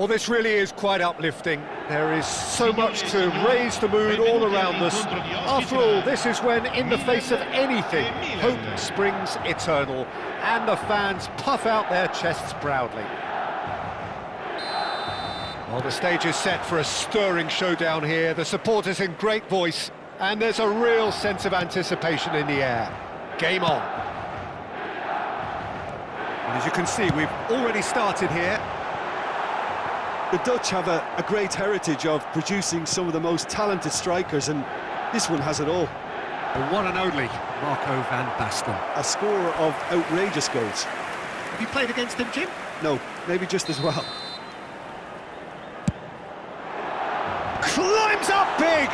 Well, this really is quite uplifting. There is so much to raise the mood all around us. After all, this is when, in the face of anything, hope springs eternal, and the fans puff out their chests proudly. Well, the stage is set for a stirring showdown here. The supporters in great voice, and there's a real sense of anticipation in the air. Game on. And as you can see, we've already started here. The Dutch have a great heritage of producing some of the most talented strikers, and this one has it all. The one and only Marco van Basten. A scorer of outrageous goals. Have you played against him, Jim? No, maybe just as well. Climbs up big!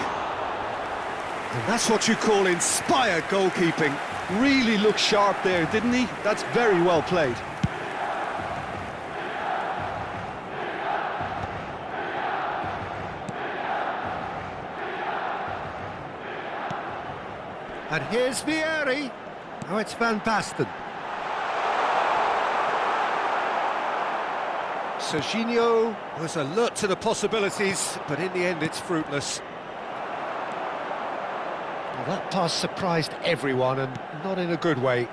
And that's what you call inspired goalkeeping. Really looked sharp there, didn't he? That's very well played. And here's Vieri. Now it's Van Basten. Serginho was alert to the possibilities, but in the end it's fruitless. Well, that pass surprised everyone, and not in a good way.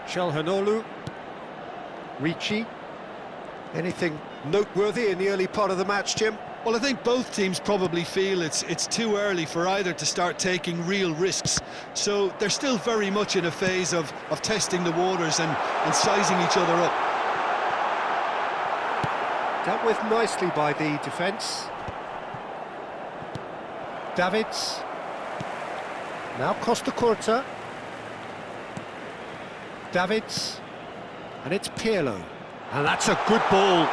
Çalhanoğlu. Ricci. Anything noteworthy in the early part of the match, Jim? Well, I think both teams probably feel it's too early for either to start taking real risks. So they're still very much in a phase of testing the waters and sizing each other up. Dealt with nicely by the defence. Davids. Now Costa Curta. Davids. And it's Pirlo. And that's a good ball.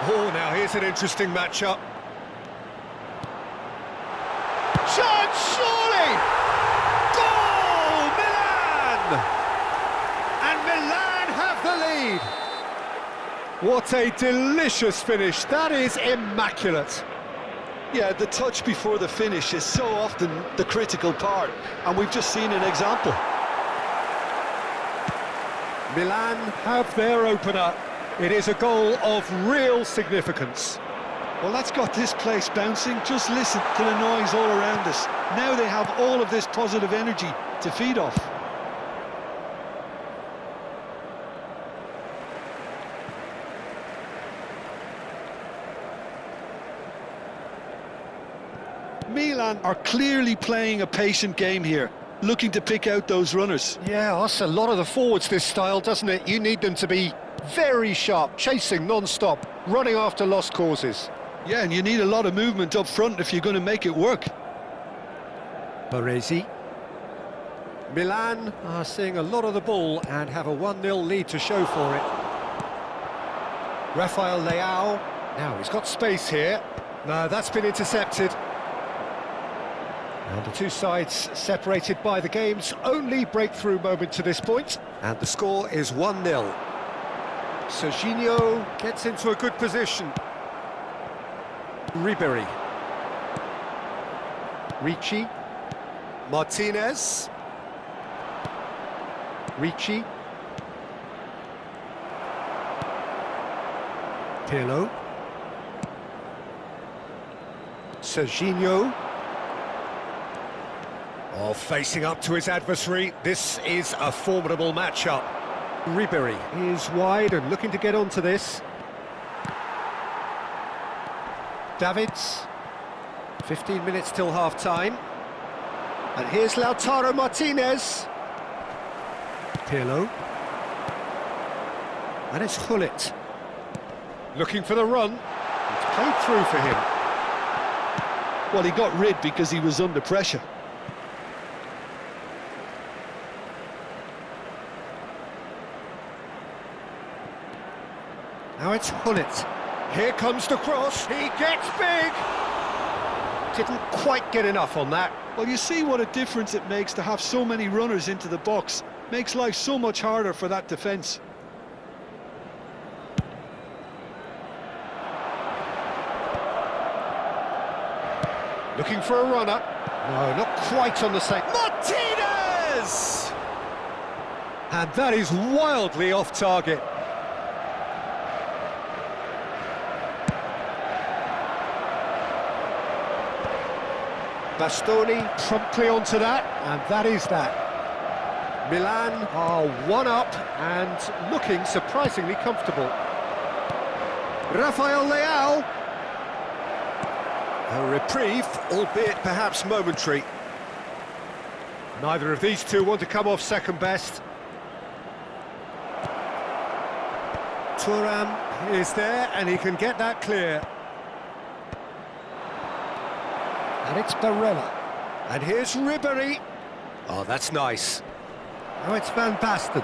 Oh, now here's an interesting matchup. Chance, surely! Goal! Milan! And Milan have the lead. What a delicious finish. That is immaculate. Yeah, the touch before the finish is so often the critical part, and we've just seen an example. Milan have their opener. It is a goal of real significance. Well, that's got this place bouncing. Just listen to the noise all around us. Now they have all of this positive energy to feed off. Milan are clearly playing a patient game here, looking to pick out those runners. Yeah, that's a lot of the forwards, this style, doesn't it? You need them to be very sharp, chasing non-stop, running after lost causes. Yeah, and you need a lot of movement up front if you're going to make it work. Baresi. Milan are seeing a lot of the ball and have a 1-0 lead to show for it. Rafael Leao. Now, he's got space here. No, that's been intercepted. And the two sides separated by the game's only breakthrough moment to this point. And the score is 1-0. Serginho gets into a good position. Ribery. Ricci. Martinez. Ricci. Pirlo. Serginho. Oh, facing up to his adversary. This is a formidable matchup. Ribery is wide and looking to get onto this. Davids. 15 minutes till half-time. And here's Lautaro Martinez. Pirlo. And it's Gullit. Looking for the run. It's played through for him. Well, he got rid because he was under pressure. Now it's Gullit. Here comes the cross. He gets big. Didn't quite get enough on that. Well, you see what a difference it makes to have so many runners into the box. Makes life so much harder for that defence. Looking for a runner. No, not quite on the same. Martinez! And that is wildly off target. Bastoni promptly onto that, and that is that. Milan are one up and looking surprisingly comfortable. Rafael Leao. A reprieve, albeit perhaps momentary. Neither of these two want to come off second best. Thuram is there, and he can get that clear. And it's Barella. And here's Ribéry. Oh, that's nice. Now it's Van Basten.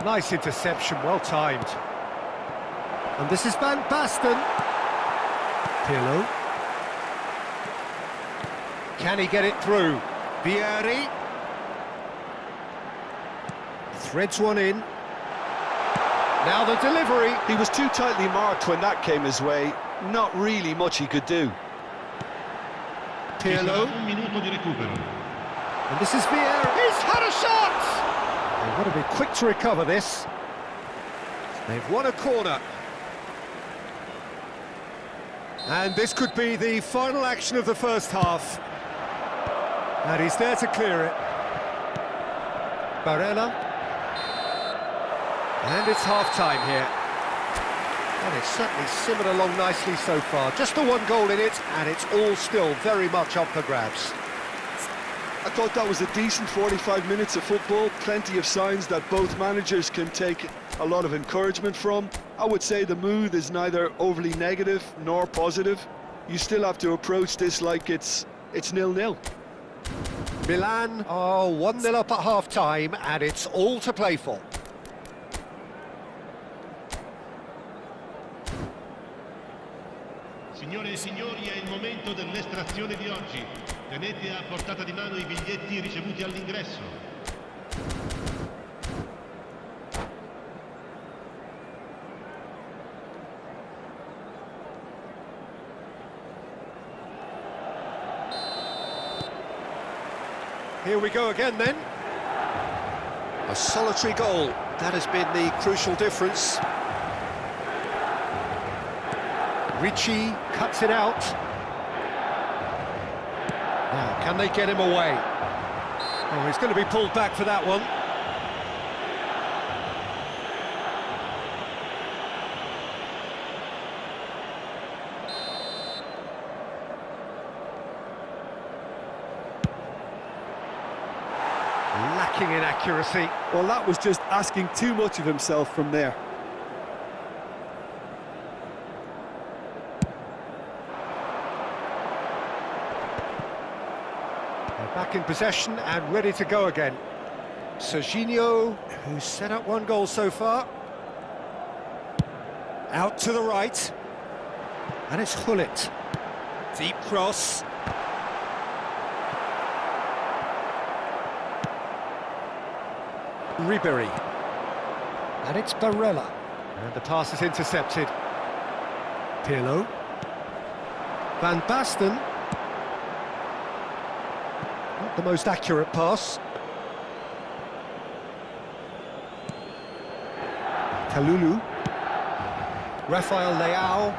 Nice interception, well timed. And this is Van Basten. Pirlo. Can he get it through? Vieri. Threads one in. Now the delivery. He was too tightly marked when that came his way. Not really much he could do. Pirlo. And this is Vieri. He's had a shot! They've got to be quick to recover this. They've won a corner. And this could be the final action of the first half. And he's there to clear it. Barella. And it's half-time here. And it's certainly simmered along nicely so far. Just the one goal in it, and it's all still very much up for grabs. I thought that was a decent 45 minutes of football. Plenty of signs that both managers can take a lot of encouragement from. I would say the mood is neither overly negative nor positive. You still have to approach this like it's 0-0. Milan are 1-0 up at half-time, and it's all to play for. Signore e signori, è il momento dell'estrazione di oggi. Tenete a portata di mano I biglietti ricevuti all'ingresso. Here we go again then. A solitary goal. That has been the crucial difference. Ricci cuts it out. Now, can they get him away? Oh, he's going to be pulled back for that one. Lacking in accuracy. Well, that was just asking too much of himself from there. Back in possession and ready to go again. Serginho, who's set up one goal so far. Out to the right. And it's Hullet. Deep cross. Ribéry. And it's Barella. And the pass is intercepted. Pirlo. Van Basten. Not the most accurate pass. Kalulu. Rafael Leao.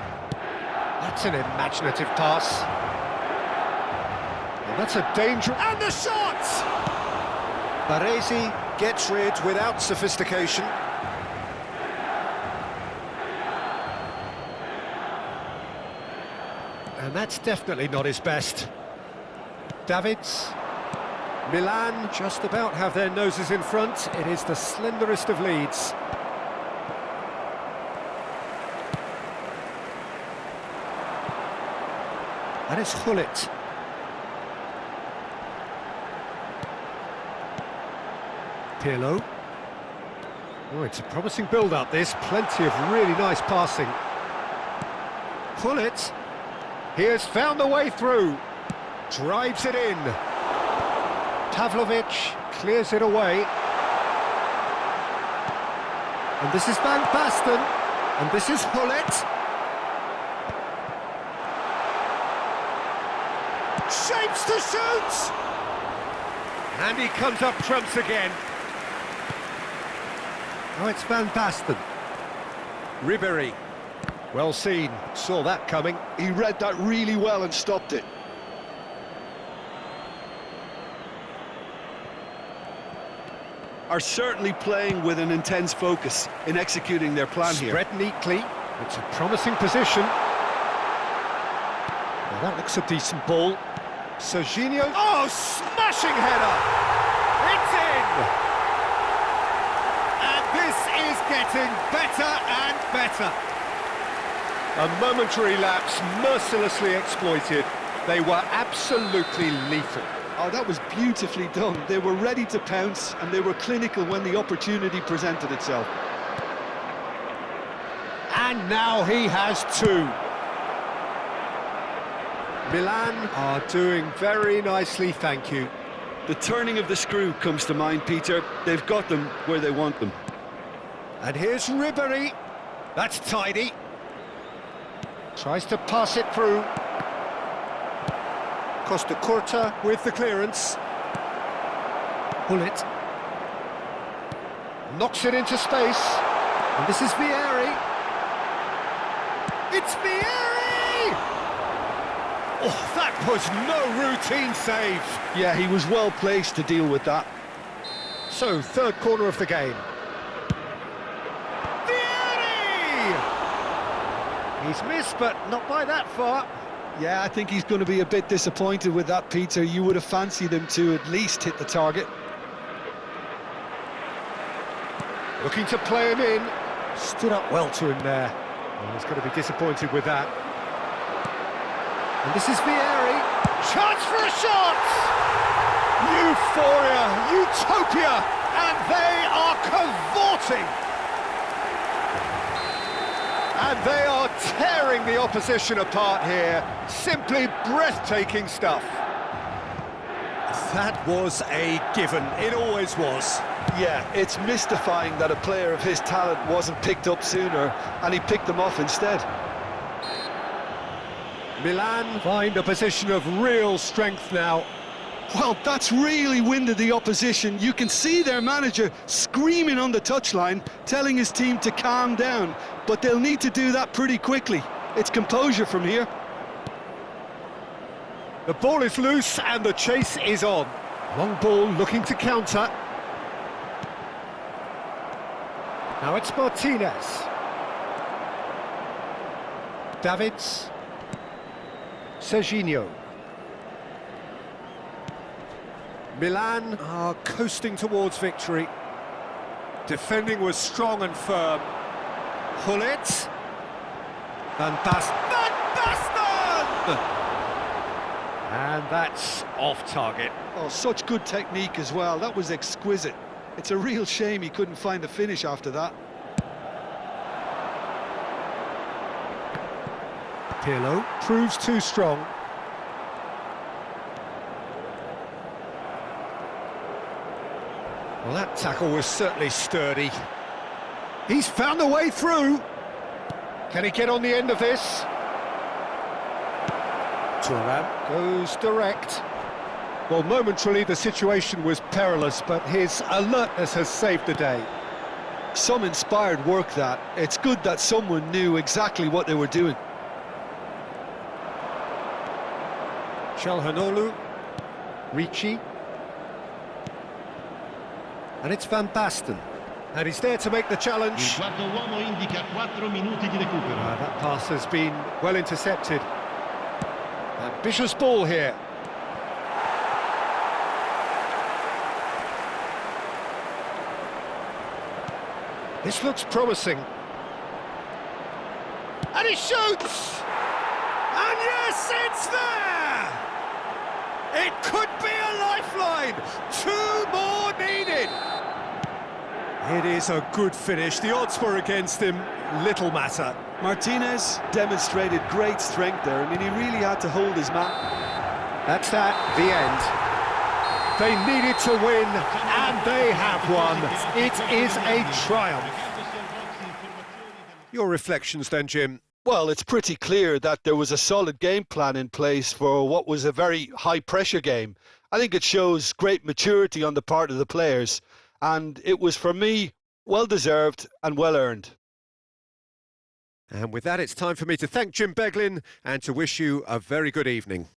That's an imaginative pass. And that's a danger. And the shot! Baresi gets rid without sophistication. And that's definitely not his best. Davids. Milan just about have their noses in front. It is the slenderest of leads. And it's Hullet. Pirlo. Oh, it's a promising build-up, this. Plenty of really nice passing. Hullet. He has found the way through. Drives it in. Pavlovic clears it away. And this is Van Basten. And this is Hullet. Shapes to shoot! And he comes up trumps again. Oh, it's Van Basten. Ribéry. Well seen. Saw that coming. He read that really well and stopped it. are certainly playing with an intense focus in executing their plan here. Spread neatly. It's a promising position. Now that looks a decent ball. Serginho. Oh, smashing header! It's in! And this is getting better and better. A momentary lapse mercilessly exploited. They were absolutely lethal. Oh, that was beautifully done. They were ready to pounce and they were clinical when the opportunity presented itself. And now he has two. Milan are doing very nicely, thank you. The turning of the screw comes to mind, Peter. They've got them where they want them. And here's Ribéry. That's tidy. Tries to pass it through. Costa Curta with the clearance. Bullet. Knocks it into space. And this is Vieri. It's Vieri! Oh, that was no routine save. Yeah, he was well placed to deal with that. So, third corner of the game. Vieri! He's missed, but not by that far. Yeah, I think he's going to be a bit disappointed with that, Peter. You would have fancied him to at least hit the target. Looking to play him in. Stood up well to him there. Well, he's going to be disappointed with that. And this is Vieri. Chance for a shot! Euphoria, utopia, and they are cavorting. And they are tearing the opposition apart here. Simply breathtaking stuff. That was a given. It always was. Yeah, it's mystifying that a player of his talent wasn't picked up sooner, and he picked them off instead. Milan find a position of real strength now. Well, that's really winded the opposition. You can see their manager screaming on the touchline, telling his team to calm down, but they'll need to do that pretty quickly. It's composure from here. The ball is loose and the chase is on. Long ball looking to counter. Now it's Martinez. Davids. Serginho. Milan are coasting towards victory. Defending was strong and firm. Hullet. Van Basten! And that's off target. Oh, such good technique as well. That was exquisite. It's a real shame he couldn't find the finish after that. Pirlo proves too strong. Well, that tackle was certainly sturdy. He's found a way through. Can he get on the end of this? Thuram goes direct. Well, momentarily the situation was perilous, but his alertness has saved the day. Some inspired work that. It's good that someone knew exactly what they were doing. Calhanoglu, Ricci, and it's Van Basten, and he's there to make the challenge. Il quarto uomo indica 4 minuti di recupero. That pass has been well intercepted. Ambitious ball here. This looks promising. And he shoots! And yes, it's there! It could be a lifeline! 2 more needed! It is a good finish. The odds were against him. Little matter. Martinez demonstrated great strength there. I mean, he really had to hold his man. That's that, the end. They needed to win, and they have won. It is a triumph. Your reflections then, Jim? Well, it's pretty clear that there was a solid game plan in place for what was a very high-pressure game. I think it shows great maturity on the part of the players, and it was, for me, well-deserved and well-earned. And with that, it's time for me to thank Jim Beglin and to wish you a very good evening.